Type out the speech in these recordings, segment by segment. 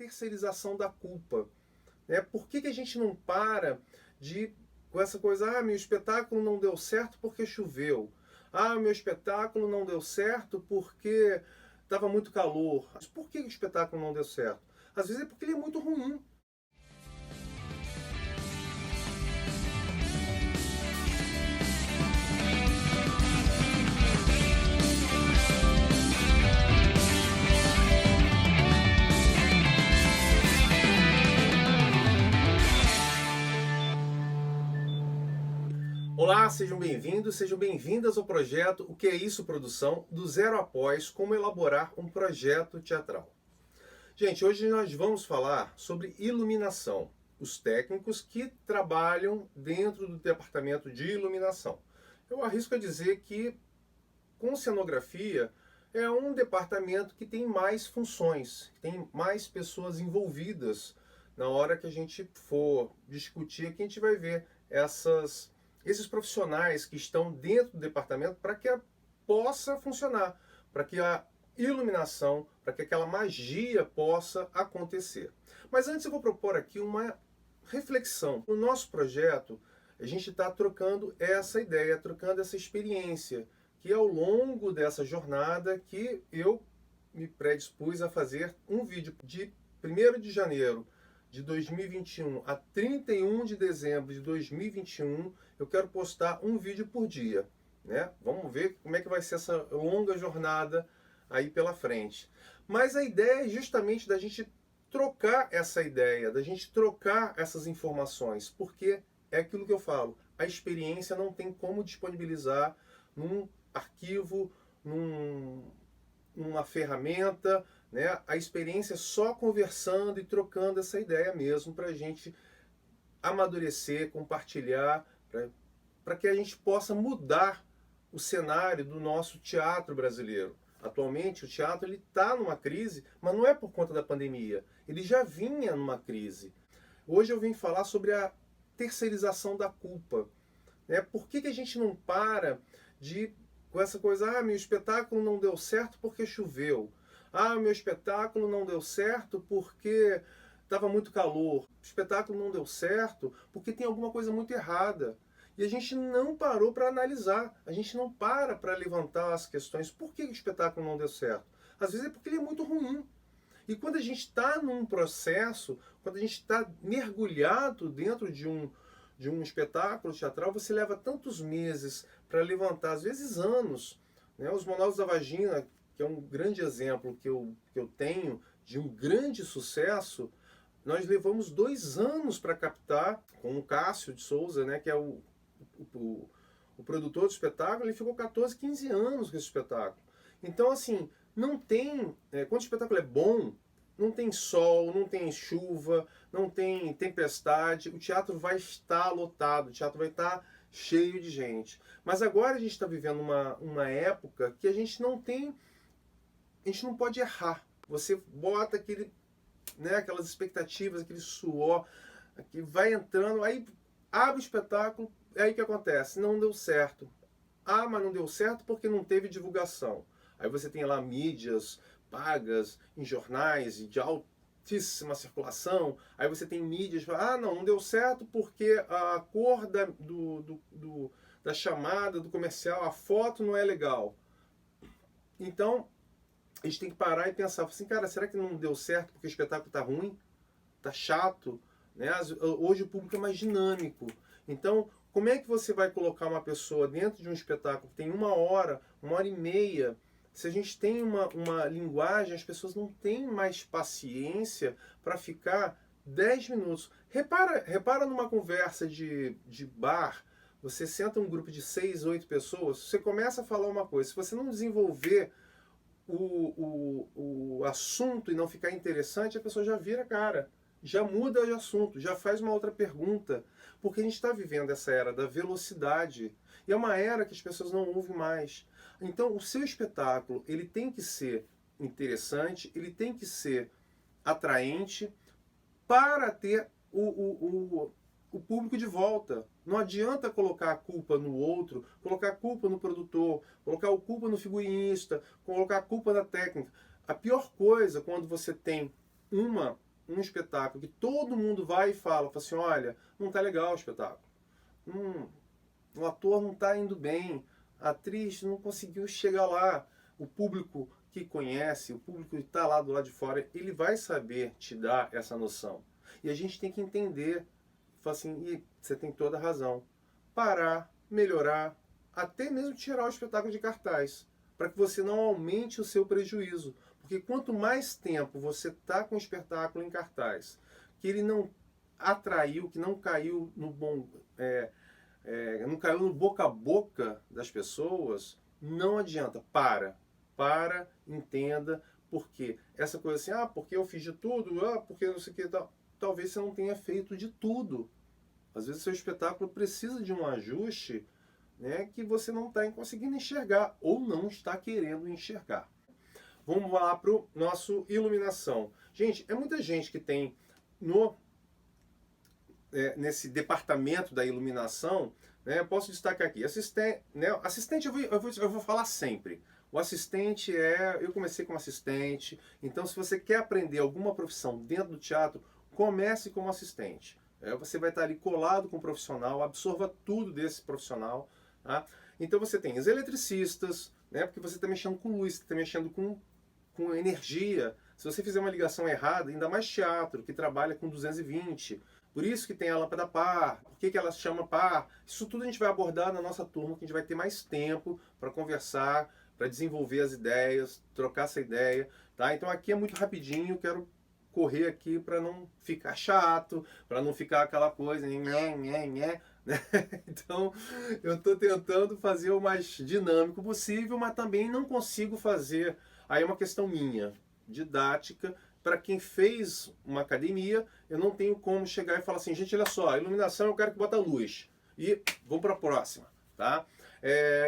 terceirização da culpa. Né? Por que a gente não para com essa coisa, meu espetáculo não deu certo porque choveu. Meu espetáculo não deu certo porque estava muito calor. Mas por que o espetáculo não deu certo? Às vezes é porque ele é muito ruim. Olá, sejam bem-vindos, sejam bem-vindas ao projeto O Que é Isso Produção, do zero após como elaborar um projeto teatral. Gente, hoje nós vamos falar sobre iluminação, os técnicos que trabalham dentro do departamento de iluminação. Eu arrisco a dizer que com cenografia é um departamento que tem mais funções, que tem mais pessoas envolvidas. Na hora que a gente for discutir aqui, a gente vai ver esses profissionais que estão dentro do departamento para que possa funcionar, para que a iluminação, para que aquela magia possa acontecer. Mas antes eu vou propor aqui uma reflexão. No nosso projeto, a gente está trocando essa ideia, trocando essa experiência, que ao longo dessa jornada que eu me predispus a fazer um vídeo de 1º de janeiro de 2021 a 31 de dezembro de 2021, eu quero postar um vídeo por dia, né? Vamos ver como é que vai ser essa longa jornada aí pela frente. Mas a ideia é justamente da gente trocar essa ideia, da gente trocar essas informações, porque é aquilo que eu falo, a experiência não tem como disponibilizar num arquivo, numa ferramenta, né? A experiência é só conversando e trocando essa ideia mesmo para a gente amadurecer, compartilhar, para que a gente possa mudar o cenário do nosso teatro brasileiro. Atualmente o teatro está numa crise, mas não é por conta da pandemia, ele já vinha numa crise. Hoje eu vim falar sobre a terceirização da culpa. Né? Por que a gente não para com essa coisa, meu espetáculo não deu certo porque choveu. Meu espetáculo não deu certo porque estava muito calor. O espetáculo não deu certo porque tem alguma coisa muito errada. E a gente não parou para analisar, a gente não para levantar as questões. Por que o espetáculo não deu certo? Às vezes é porque ele é muito ruim. E quando a gente está num processo, quando a gente está mergulhado dentro de um espetáculo teatral, você leva tantos meses para levantar, às vezes anos. Né? Os Monólogos da Vagina, que é um grande exemplo que eu tenho de um grande sucesso, nós levamos 2 anos para captar com o Cássio de Souza, né, que é o produtor do espetáculo. Ele ficou 14, 15 anos com esse espetáculo. Então, assim, não tem... quando o espetáculo é bom, não tem sol, não tem chuva, não tem tempestade, o teatro vai estar lotado, o teatro vai estar cheio de gente. Mas agora a gente está vivendo uma época que a gente não pode errar. Você bota aquelas expectativas, aquele suor, que vai entrando, aí abre o espetáculo, aí o que acontece? Não deu certo. Mas não deu certo porque não teve divulgação. Aí você tem lá mídias pagas em jornais e de altíssima circulação. Aí você tem mídias, não deu certo porque a cor da chamada, do comercial, a foto não é legal. Então, a gente tem que parar e pensar assim, cara, será que não deu certo porque o espetáculo está ruim? Está chato? Né? Hoje o público é mais dinâmico. Então, como é que você vai colocar uma pessoa dentro de um espetáculo que tem 1 hora, 1 hora e meia? Se a gente tem uma linguagem, as pessoas não têm mais paciência para ficar 10 minutos. Repara numa conversa de bar, você senta um grupo de 6, 8 pessoas, você começa a falar uma coisa. Se você não desenvolver o assunto e não ficar interessante, a pessoa já vira a cara, já muda de assunto, já faz uma outra pergunta, porque a gente está vivendo essa era da velocidade, e é uma era que as pessoas não ouvem mais. Então o seu espetáculo, ele tem que ser interessante, ele tem que ser atraente para ter o público de volta. Não adianta colocar a culpa no outro, colocar a culpa no produtor, colocar a culpa no figurinista, colocar a culpa na técnica. A pior coisa quando você tem uma um espetáculo que todo mundo vai e fala assim, olha, não tá legal o espetáculo. O ator não está indo bem, a atriz não conseguiu chegar lá. O público que conhece, o público que está lá do lado de fora, ele vai saber te dar essa noção. E a gente tem que entender, falar assim, e você tem toda a razão, parar, melhorar, até mesmo tirar o espetáculo de cartaz, para que você não aumente o seu prejuízo. Porque quanto mais tempo você está com o espetáculo em cartaz, que ele não atraiu, que não caiu no bom... não caiu no boca a boca das pessoas, não adianta. Para, entenda, porque essa coisa assim, porque eu fiz de tudo, porque não sei o que, talvez você não tenha feito de tudo. Às vezes seu espetáculo precisa de um ajuste, né, que você não está conseguindo enxergar ou não está querendo enxergar. Vamos lá para o nosso iluminação. Gente, é muita gente que tem nesse departamento da iluminação, né, eu posso destacar aqui, assistente eu vou falar sempre. O assistente eu comecei como assistente, então se você quer aprender alguma profissão dentro do teatro, comece como assistente. Você vai estar ali colado com o profissional, absorva tudo desse profissional. Tá? Então você tem os eletricistas, né, porque você está mexendo com luz, está mexendo com energia. Se você fizer uma ligação errada, ainda mais teatro, que trabalha com 220, por isso que tem a lâmpada par, por que ela se chama par, isso tudo a gente vai abordar na nossa turma, que a gente vai ter mais tempo para conversar, para desenvolver as ideias, trocar essa ideia. Tá? Então aqui é muito rapidinho, quero correr aqui para não ficar chato, para não ficar aquela coisa, né? Então eu estou tentando fazer o mais dinâmico possível, mas também não consigo fazer. Aí é uma questão minha, didática. Para quem fez uma academia, eu não tenho como chegar e falar assim, gente, olha só, a iluminação eu quero que bota luz. E vamos para a próxima, tá?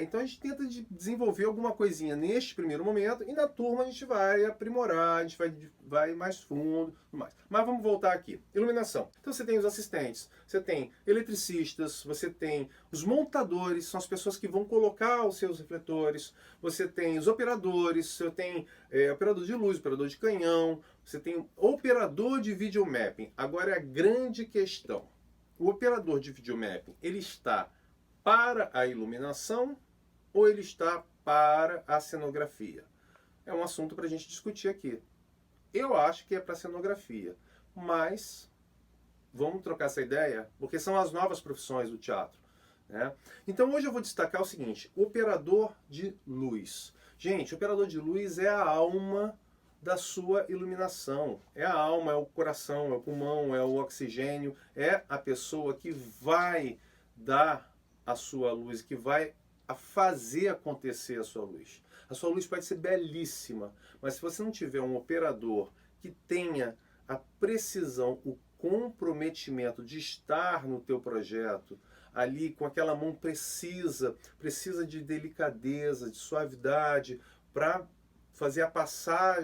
Então a gente tenta desenvolver alguma coisinha neste primeiro momento e na turma a gente vai aprimorar, a gente vai mais fundo, mais. Mas vamos voltar aqui. Iluminação. Então você tem os assistentes, você tem eletricistas, você tem os montadores, são as pessoas que vão colocar os seus refletores, você tem os operadores, você tem operador de luz, operador de canhão, você tem operador de videomapping. Agora é a grande questão. O operador de videomapping, ele está para a iluminação ou ele está para a cenografia? É um assunto para a gente discutir aqui. Eu acho que é para a cenografia, mas vamos trocar essa ideia, porque são as novas profissões do teatro. Né? Então hoje eu vou destacar o seguinte, operador de luz. Gente, o operador de luz é a alma da sua iluminação. É a alma, é o coração, é o pulmão, é o oxigênio, é a pessoa que vai dar a sua luz, que vai fazer acontecer a sua luz. A sua luz pode ser belíssima, mas se você não tiver um operador que tenha a precisão, o comprometimento de estar no teu projeto, ali com aquela mão precisa de delicadeza, de suavidade, para fazer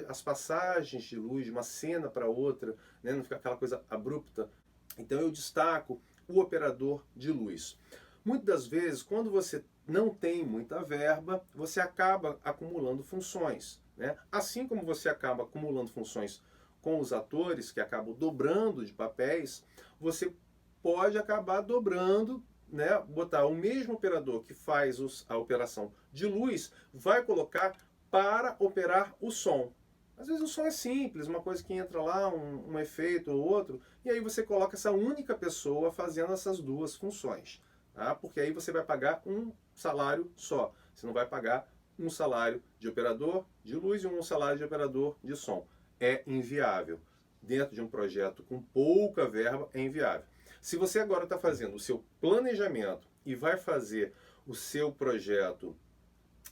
as passagens de luz de uma cena para outra, né? Não ficar aquela coisa abrupta. Então eu destaco o operador de luz. Muitas das vezes, quando você não tem muita verba, você acaba acumulando funções. Né? Assim como você acaba acumulando funções com os atores, que acabam dobrando de papéis, você pode acabar dobrando, né? Botar o mesmo operador que faz a operação de luz, vai colocar para operar o som. Às vezes o som é simples, uma coisa que entra lá, um efeito ou outro, e aí você coloca essa única pessoa fazendo essas duas funções. Tá? Porque aí você vai pagar um salário só. Você não vai pagar um salário de operador de luz e um salário de operador de som. É inviável. Dentro de um projeto com pouca verba, é inviável. Se você agora está fazendo o seu planejamento e vai fazer o seu projeto,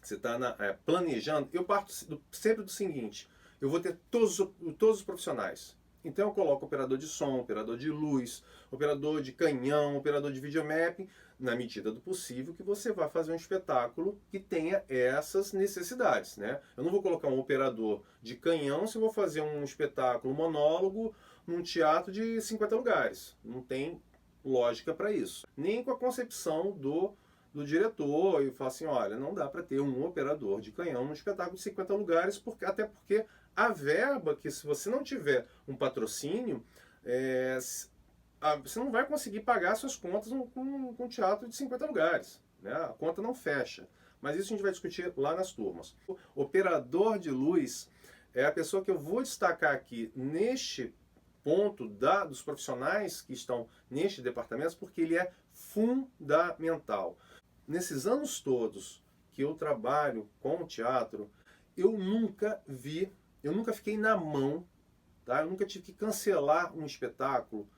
você está planejando, eu parto sempre do seguinte, eu vou ter todos os profissionais. Então eu coloco operador de som, operador de luz, operador de canhão, operador de videomapping, na medida do possível que você vai fazer um espetáculo que tenha essas necessidades. Né? Eu não vou colocar um operador de canhão se eu vou fazer um espetáculo monólogo num teatro de 50 lugares. Não tem lógica para isso. Nem com a concepção do diretor e falar assim, olha, não dá para ter um operador de canhão num espetáculo de 50 lugares, até porque a verba que, se você não tiver um patrocínio, você não vai conseguir pagar suas contas com um teatro de 50 lugares, né? A conta não fecha. Mas isso a gente vai discutir lá nas turmas. O operador de luz é a pessoa que eu vou destacar aqui neste ponto dos profissionais que estão neste departamento, porque ele é fundamental. Nesses anos todos que eu trabalho com o teatro, eu nunca fiquei na mão, tá? Eu nunca tive que cancelar um espetáculo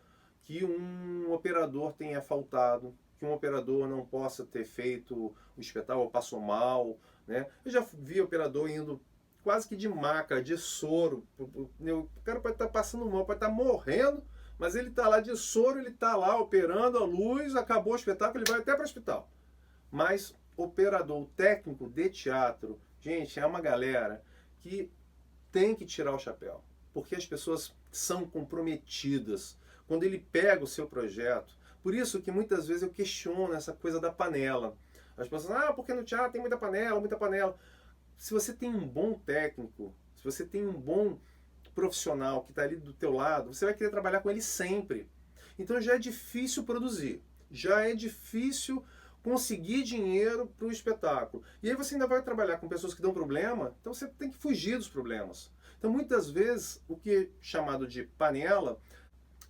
que um operador tenha faltado, que um operador não possa ter feito o espetáculo, ou passou mal, né? Eu já vi operador indo quase que de maca, de soro. O cara pode estar passando mal, pode estar morrendo, mas ele está lá de soro, ele está lá operando a luz, acabou o espetáculo, ele vai até para o hospital. Mas operador, técnico de teatro, gente, é uma galera que tem que tirar o chapéu, porque as pessoas são comprometidas. Quando ele pega o seu projeto, por isso que muitas vezes eu questiono essa coisa da panela. As pessoas, porque no teatro tem muita panela, muita panela. Se você tem um bom técnico, se você tem um bom profissional que está ali do teu lado, você vai querer trabalhar com ele sempre. Então já é difícil produzir, já é difícil conseguir dinheiro para o espetáculo. E aí você ainda vai trabalhar com pessoas que dão problema, então você tem que fugir dos problemas. Então muitas vezes, o que é chamado de panela,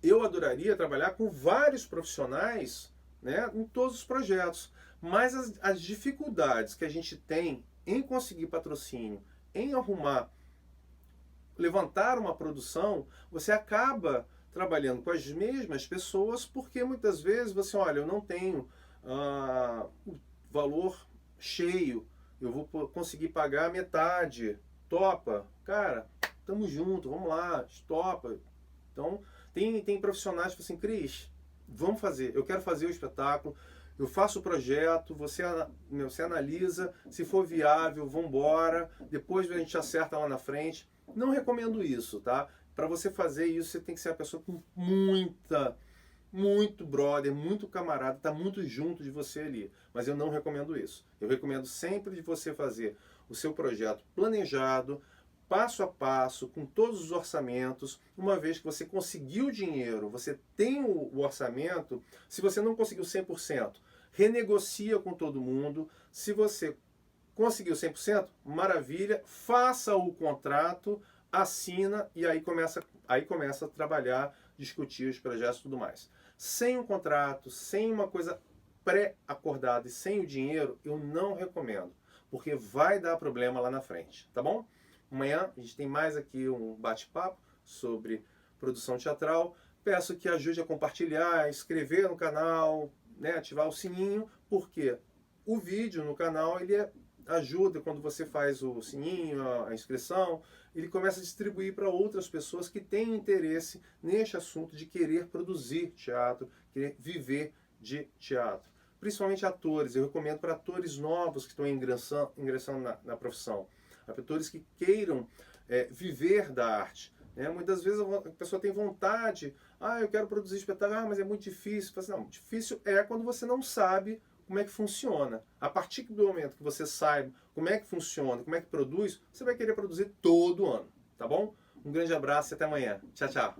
eu adoraria trabalhar com vários profissionais, né, em todos os projetos. Mas as dificuldades que a gente tem em conseguir patrocínio, em levantar uma produção, você acaba trabalhando com as mesmas pessoas, porque muitas vezes você, olha, eu não tenho o valor cheio, eu vou conseguir pagar metade, topa? Cara, tamo junto, vamos lá, topa. Então, tem profissionais que falam assim, Cris, vamos fazer, eu quero fazer o espetáculo, eu faço o projeto, você analisa, se for viável, vamos embora, depois a gente acerta lá na frente. Não recomendo isso, tá? Para você fazer isso, você tem que ser uma pessoa com muito brother, muito camarada, tá muito junto de você ali. Mas eu não recomendo isso. Eu recomendo sempre de você fazer o seu projeto planejado, passo a passo, com todos os orçamentos. Uma vez que você conseguiu o dinheiro, você tem o orçamento, se você não conseguiu 100%, renegocia com todo mundo. Se você conseguiu 100%, maravilha, faça o contrato, assina e aí começa a trabalhar, discutir os projetos e tudo mais. Sem um contrato, sem uma coisa pré-acordada e sem o dinheiro, eu não recomendo, porque vai dar problema lá na frente, tá bom? Amanhã a gente tem mais aqui um bate-papo sobre produção teatral. Peço que ajude a compartilhar, inscrever no canal, né, ativar o sininho, porque o vídeo no canal ele ajuda quando você faz o sininho, a inscrição, ele começa a distribuir para outras pessoas que têm interesse neste assunto de querer produzir teatro, querer viver de teatro. Principalmente atores, eu recomendo para atores novos que estão ingressando na profissão. Atores que queiram viver da arte. Né? Muitas vezes a pessoa tem vontade, eu quero produzir espetáculo, mas é muito difícil. Assim, não, difícil é quando você não sabe como é que funciona. A partir do momento que você saiba como é que funciona, como é que produz, você vai querer produzir todo ano, tá bom? Um grande abraço e até amanhã. Tchau, tchau.